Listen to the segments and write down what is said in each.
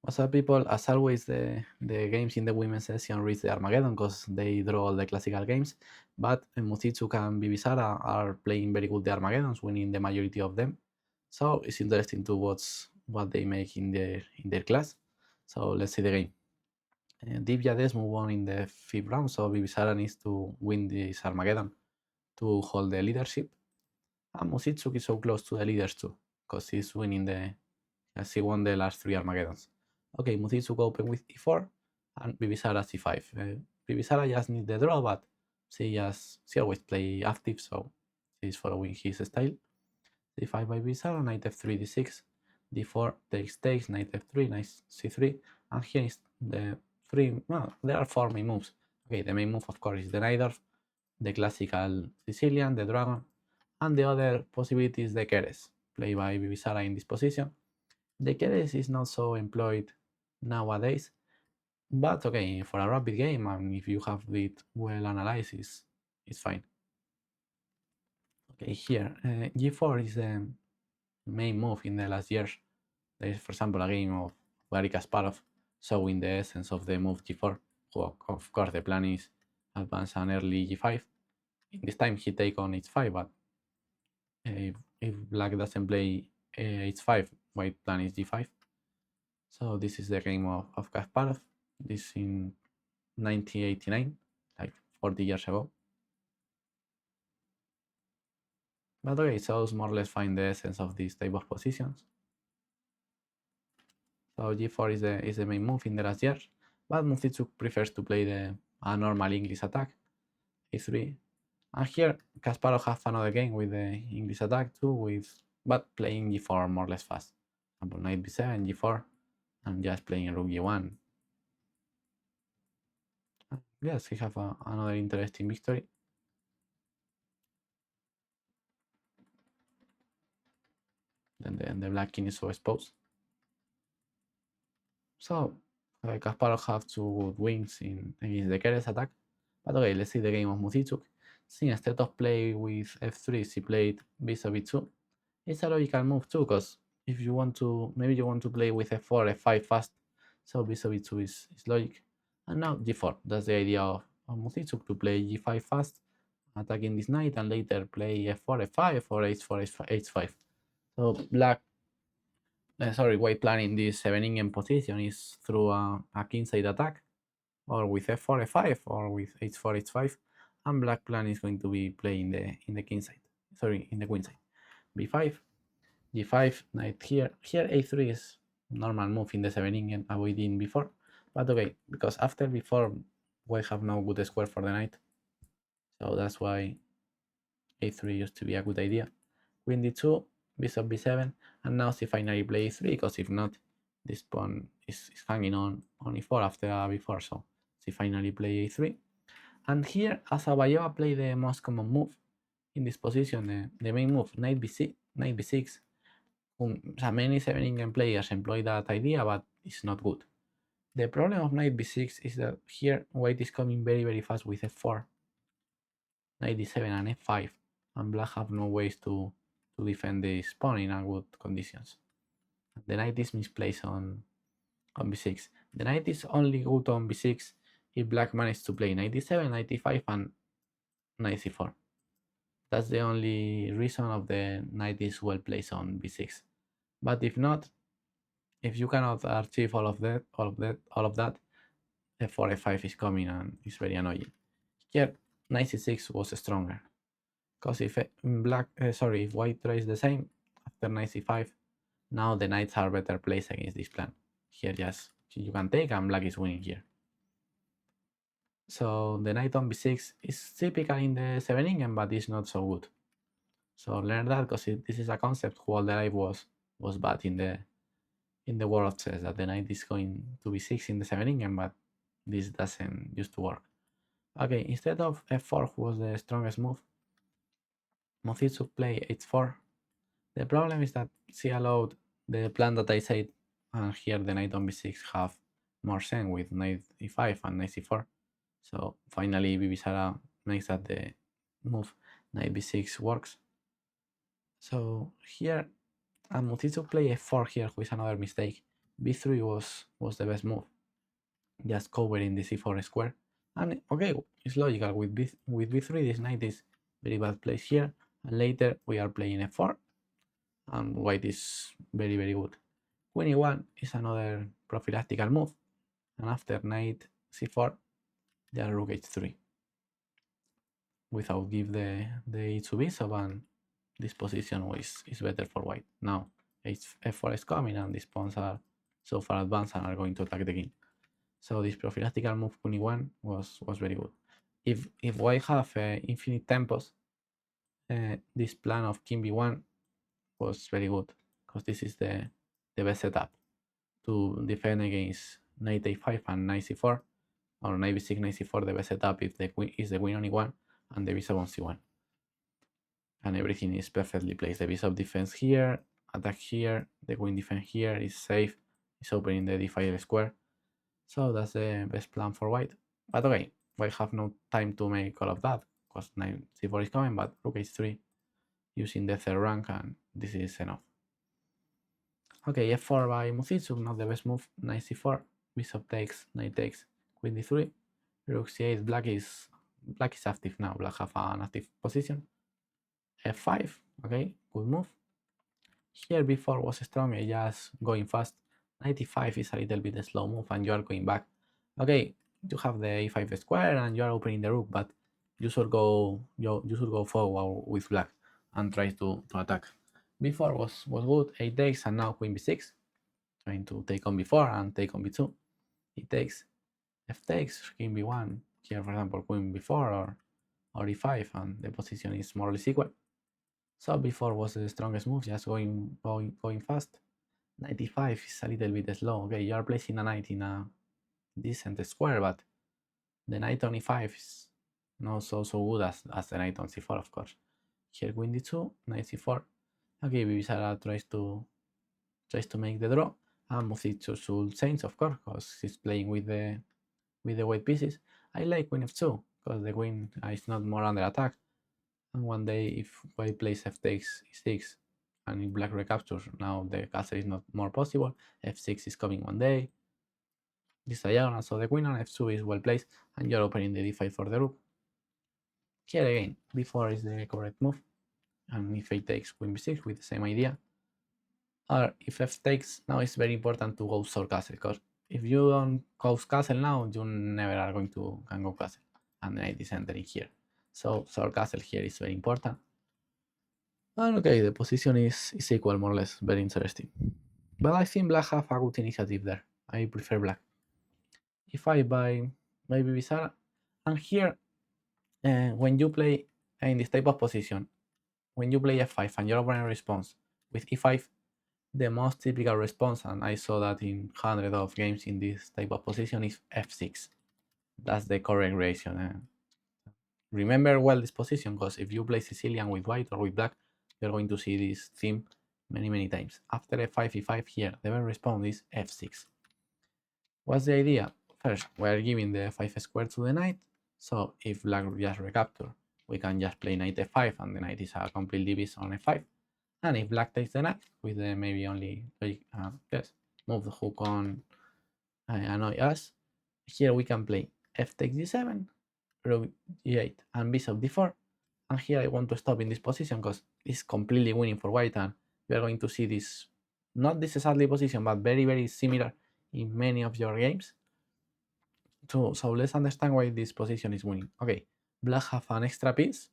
What's up, people? As always, the games in the women's session reach the Armageddon because they draw all the classical games. But Musitsuk and Bibisara are playing very good the Armageddons, winning the majority of them. So it's interesting to watch what they make in their class. So let's see the game. Divya move on in the 5th round, so Bibisara needs to win this Armageddon to hold the leadership. And Musitsuk is so close to the leaders too, because he's winning as he won the last 3 Armageddons. Okay, Musitsuk open with e4 and Bibisara c5. Bibisara just needs the draw, but she always play active, so she's following his style. d5 by Bibisara, knight f3, d6, d4 takes, knight f3, knight c3, and here is the there are 4 main moves. Okay, the main move of course is the knight, the classical Sicilian, the dragon, and the other possibility is the keres, played by Bibisara in this position. The keres is not so employed nowadays, but okay, for a rapid game, and if you have it well analyzed, it's fine. Okay, here, g4 is the main move in the last years. There is, for example, a game of Garry Kasparov showing the essence of the move g4. Well, of course, the plan is advance an early g5. In this time, he take on h5, but if black doesn't play h5, white plan is g5. So this is the game of Kasparov. This in 1989, like 40 years ago. But okay, so more or less find the essence of this type of positions. So g4 is the main move in the last years, but Musitsuk prefers to play a normal English attack, e3. And here Kasparov have another game with the English attack too, but playing g4 more or less fast. For example, knight b7, g4, and just playing rook g1. Yes, he have another interesting victory. Then the black king is so exposed. So Kasparov have 2 good wins against the keres attack. But okay, let's see the game of Musitsuk. See, instead of play with f3, she played bishop e2. It's a logical move too, because if you want to, maybe you want to play with f4, f5 fast. So bishop e2 is logic. And now g4. That's the idea of Musitsuk, to play g5 fast, attacking this knight, and later play f4, f5, or h4, h5. So white plan in this 7 position is through a kingside attack, or with f4, f5, or with h4, h5, and black plan is going to be playing in the kingside. Sorry, in the queenside. b5, g5, knight here. Here a3 is normal move in the 7 avoiding b4, but okay, because after b4 we have no good square for the knight, so that's why a3 used to be a good idea. Queen d2, bishop b7, and now she finally plays e3, because if not, this pawn is hanging on e4 after a b4, so she finally plays a3. And here Asabayeva played the most common move in this position, the main move, knight b6. Many 7 players employ that idea, but it's not good. The problem of knight b6 is that here white is coming very, very fast with f4, knight d7 and f5, and black have no ways to defend this pawn in a good conditions. The knight is misplaced on b6. The knight is only good on b6 if black manages to play knight d7, knight d5, and knight c4. That's the only reason of the knight is well placed on b6. But if not, if you cannot achieve all of that, f4, f5 is coming and it's very annoying. Here, knight c6 was stronger, because if white tries the same after knight c5, now the knights are better placed against this plan. Here, just you can take, and black is winning here. So the knight on b6 is typical in the 7 but it's not so good. So learn that, because this is a concept who all the life was bad in the world of chess, that the knight is going to b6 in the 7 but this doesn't used to work. Okay, instead of f4, who was the strongest move, Musitsuk play h4. The problem is that she allowed the plan that I said, and here the knight on b6 have more sense with knight e5 and knight c4. So finally Bibisara makes that the move knight b6 works. So here Musitsuk play f4 here, who is another mistake, b3 was the best move, just covering the c4 square. And okay, it's logical with b3. This knight is very bad place here, and later we are playing f4, and white is very good. Queen e1 is another prophylactical move, and after knight c4, just rook h3 without give the e2 bishop, and this position is better for white. Now f4 is coming, and these pawns are so far advanced and are going to attack the king. So this prophylactical move queen e1 was very good. If white have infinite tempos, this plan of king b1 was very good, because this is the best setup to defend against knight a5 and knight c4, or knight b6, knight c4. The best setup if the queen is the queen on e1 and the bishop on c1, and everything is perfectly placed. The bishop defends here, attack here, the queen defense here, is safe, is opening the d5 square. So that's the best plan for white. But okay, white have no time to make all of that, because knight c4 is coming, but rook h3 using the third rank, and this is enough. Okay, f4 by Musitsu, not the best move. Knight c4, bishop takes, knight takes, queen d3, rook c8. Black is active now. Black have an active position. f5, okay, good move. Here before was strong, just going fast. 95 is a little bit a slow move, and you are going back. Okay, you have the a5 square and you are opening the rook, but you should go forward with black and try to attack. Before was good, 8 takes, and now queen b6, trying to take on b4 and take on b2. It takes, f takes, king b1. Here, for example, queen b4 or e5, and the position is more or less equal. So before was the strongest move, just going fast. 95 is a little bit slow. Okay, you are placing a knight in a decent square, but the knight on e5 is not so good as the knight on c4, of course. Here queen d2, knight c4. Okay, Bibisara tries to make the draw, and Musitsu should change, of course, because he's playing with the white pieces. I like queen f2, because the queen is not more under attack. And one day, if white plays f takes e6, and if black recaptures, now the castle is not more possible. f6 is coming one day. This diagonal, so the queen on f2 is well placed, and you're opening the d5 for the rook. Here again, b4 is the correct move, and if a takes, queen b6 with the same idea. Or if f takes, now it's very important to go short castle, because if you don't go castle now, you never are going to can go castle, and the knight is entering here. So short castle here is very important. And okay, the position is equal, more or less, very interesting. But I think black have a good initiative there. I prefer black. e5 by Bibisara. And here, when you play in this type of position, when you play f5 and your opponent responds with e5, the most typical response, and I saw that in hundreds of games in this type of position, is f6. That's the correct reaction. Remember well this position, because if you play Sicilian with white or with black, you're going to see this theme many times. After f5, e5 here, the best response is f6. What's the idea? First, we're giving the f5 square to the knight, so if black just recapture, we can just play knight f5, and the knight is a complete divis on f5. And if black takes the knight, with the maybe only move the hook on annoy us, here we can play f takes d7, rook e8, and bishop d4. And here I want to stop in this position, because it's completely winning for white, and we are going to see this, not this exactly position, but very similar in many of your games. So let's understand why this position is winning. Okay, black have an extra piece,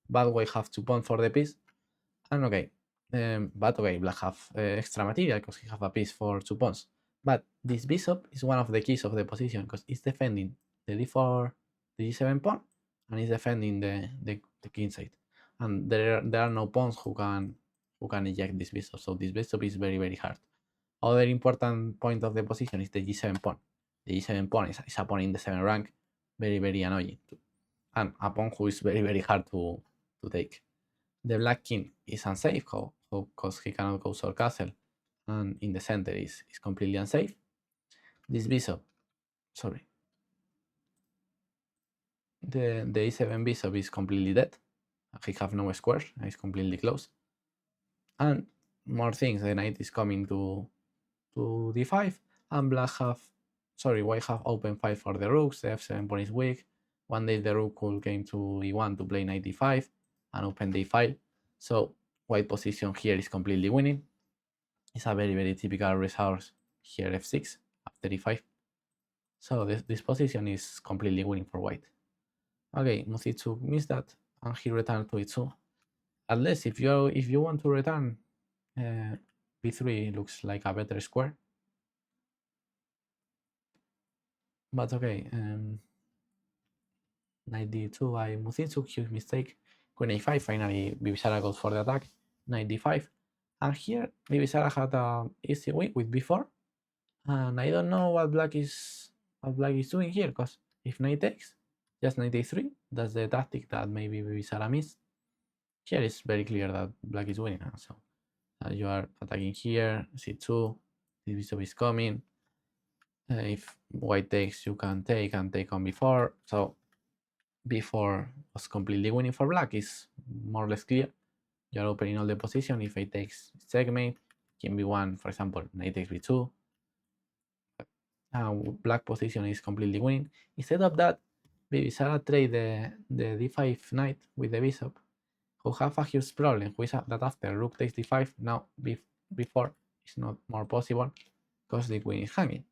but white have 2 pawns for the piece. And okay, but okay, black have extra material, because he have a piece for 2 pawns. But this bishop is one of the keys of the position, because it's defending the d4, the g7 pawn, and it's defending the king side. And there are no pawns who can eject this bishop. So this bishop is very hard. Other important point of the position is the g7 pawn. The g7 pawn is a pawn in the 7th rank, very annoying, and a pawn who is very hard to take. The black king is unsafe, because he cannot go short castle, and in the center is completely unsafe. This bishop, sorry, the a7 bishop is completely dead. He have no squares, it's completely closed. And more things, the knight is coming to to d5, and white have open 5 for the rooks. The f7 pawn is weak. One day the rook could game to e1 to play knight d5 and open the file. So white position here is completely winning. It's a very typical resource here, f6 after e5. So this position is completely winning for white. Okay, Muzitsu missed that, and he returned to e2. At least if you want to return, b3 looks like a better square. But okay, knight d2 by Muzitsu, huge mistake. Queen a5, finally Bibisara goes for the attack. Knight d5, and here Bibisara had an easy win with b4, and I don't know what black is doing here, because if knight takes, just knight a3, that's the tactic that maybe Bibisara missed. Here it's very clear that black is winning, so you are attacking here, c2, this bishop is coming. If white takes, you can take and take on b4. So b4 was completely winning for black, is more or less clear. You're opening all the position. If a takes, checkmate. King b1, for example, knight takes b2. Black position is completely winning. Instead of that, Bibisara trade the d5 knight with the bishop, who have a huge problem, which is that after rook takes d5, now b4 is not more possible because the queen is hanging.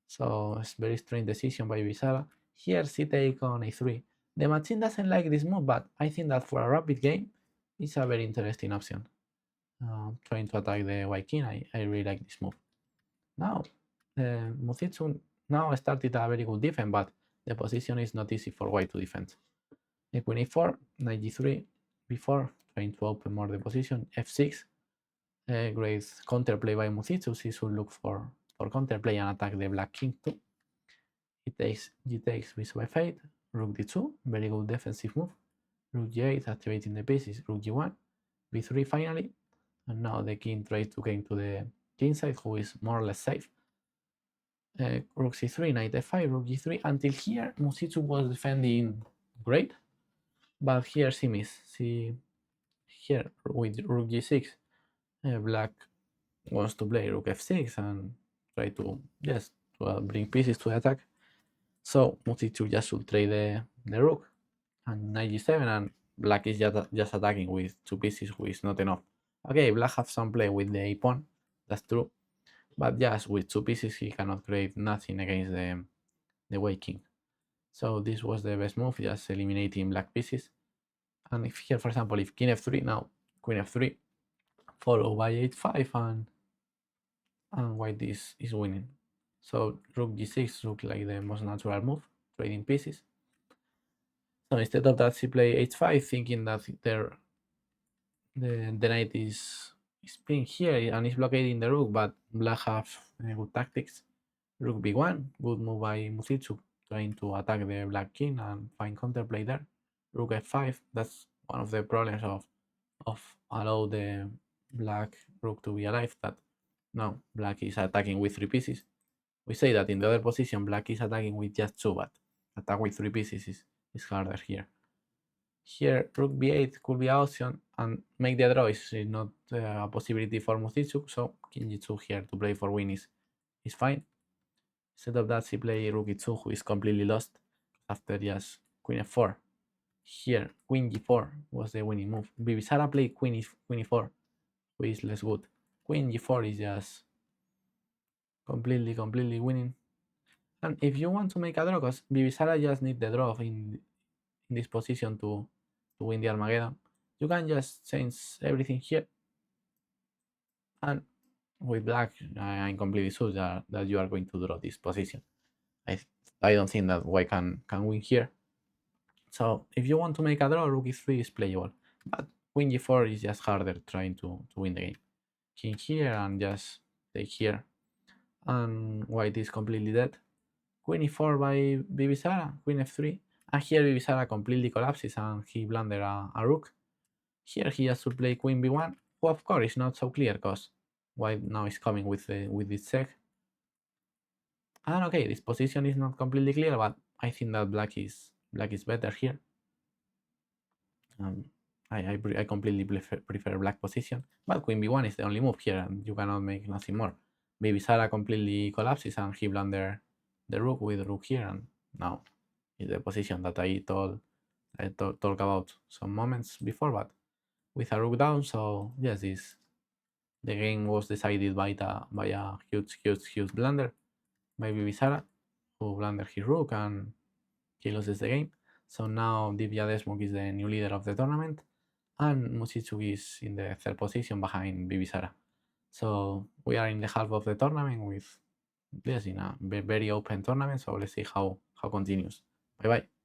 So it's very strange decision by Bibisara. Here c take on a3. The machine doesn't like this move, but I think that for a rapid game, it's a very interesting option. Trying to attack the white king, I really like this move. Now, Muzitsu now started a very good defense, but the position is not easy for white to defend. Queen e4, knight g3, b4, trying to open more the position, f6. Great counterplay by Muzitsu. He should look for counterplay and attack the black king too. G takes, bishop f8, rook d2, very good defensive move. Rook g8, activating the pieces, rook g1, b3 finally, and now the king tries to gain to the king side, who is more or less safe. Rook c3, knight f5, rook g3. Until here, Muzitsu was defending great, but here she missed. Here with rook g6, black wants to play rook f6 and try to just bring pieces to the attack. So Muzitsu just should trade the rook and knight g7, and black is just attacking with 2 pieces, which is not enough. Okay, black have some play with the a pawn, that's true, but just with 2 pieces he cannot create nothing against the white king. So this was the best move, just eliminating black pieces. And if here, for example, if king f3, now queen f3, followed by h5, and white is winning. So rook g6 looked like the most natural move, trading pieces. So instead of that, she played h5, thinking that the knight is being here and is blockading the rook, but black have good tactics. Rook b1, good move by Muzitsu, trying to attack the black king and find counterplay there. Rook f5, that's one of the problems of allow the black rook to be alive, that now black is attacking with 3 pieces. We say that in the other position black is attacking with just 2, but attack with 3 pieces is harder here. Here rook b8 could be an option, and make the draw is not a possibility for Muzitsu, so king g2 here to play for win is fine. Instead of that, she play rook e2, who is completely lost after just queen f4. Here queen g4 was the winning move. Bibisara played queen e4, which is less good. Queen g4 is just completely winning. And if you want to make a draw, because Bibisara just need the draw in this position to win the Armageddon, you can just change everything here, and with black, I'm completely sure that you are going to draw this position. I don't think that white can win here. So if you want to make a draw, rook e3 is playable, but queen g4 is just harder, trying to win the game. King here and just take here, and white is completely dead. Queen e4 by Bibisara, queen f3, and here Bibisara completely collapses and he blundered a rook. Here he has to play queen b1, who of course is not so clear because white now is coming with this check. And okay, this position is not completely clear, but I think that black is better here. I completely prefer black position, but queen b1 is the only move here, and you cannot make nothing more. Bibisara completely collapses and he blundered the rook with the rook here, and now is the position that I talk about some moments before, but with a rook down. So yes, the game was decided by a huge blunder by Bibisara, who blundered his rook and he loses the game. So now Divya Desmuk is the new leader of the tournament, and Mushichuk is in the third position behind Bibisara. So we are in the half of the tournament with, yes, in a very open tournament. So let's see how continues. Bye bye.